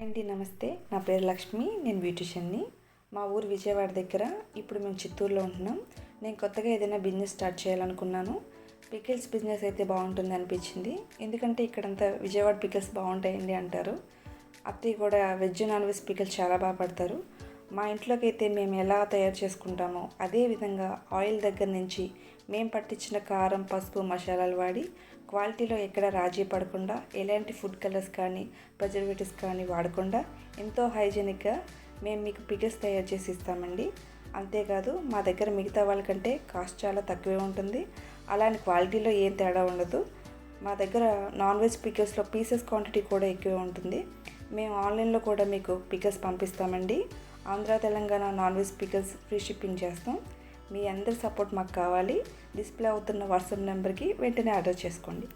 అండి నమస్తే, నా పేరు లక్ష్మి. నేను బ్యూటిషియన్ని. మా ఊరు విజయవాడ దగ్గర. ఇప్పుడు మేము చిత్తూరులో ఉంటున్నాం. నేను కొత్తగా ఏదైనా బిజినెస్ స్టార్ట్ చేయాలనుకున్నాను. పికిల్స్ బిజినెస్ అయితే బాగుంటుంది అనిపించింది. ఎందుకంటే ఇక్కడంతా విజయవాడ పికిల్స్ బాగుంటాయండి అంటారు. అత్తయ్య కూడా వెజ్ నాన్ వెజ్ పికిల్స్ చాలా బాగా పడతారు. మా ఇంట్లోకి అయితే మేము ఎలా తయారు చేసుకుంటామో అదే విధంగా ఆయిల్ దగ్గర నుంచి మేము పట్టించిన కారం, పసుపు, మసాలాలు వాడి క్వాలిటీలో ఎక్కడ రాజీ పడకుండా, ఎలాంటి ఫుడ్ కలర్స్ కానీ ప్రిజర్వేటివ్స్ కానీ వాడకుండా ఎంతో హైజీనిక్గా మేము మీకు పికిల్స్ తయారు చేసి ఇస్తామండి. అంతేకాదు మా దగ్గర మిగతా వాళ్ళకంటే కాస్ట్ చాలా తక్కువే ఉంటుంది. అలానే క్వాలిటీలో ఏం తేడా ఉండదు. మా దగ్గర నాన్ వెజ్ పికిల్స్లో పీసెస్ క్వాంటిటీ కూడా ఎక్కువే ఉంటుంది. మేము ఆన్లైన్లో కూడా మీకు పికిల్స్ పంపిస్తామండి. Andhra, Telangana non veg pickles free shipping చేస్తాం. మీ అందరి సపోర్ట్ మాకు కావాలి. డిస్ప్లే అవుతున్న వాట్సాప్ నెంబర్కి వెంటనే ఆర్డర్ చేసుకోండి.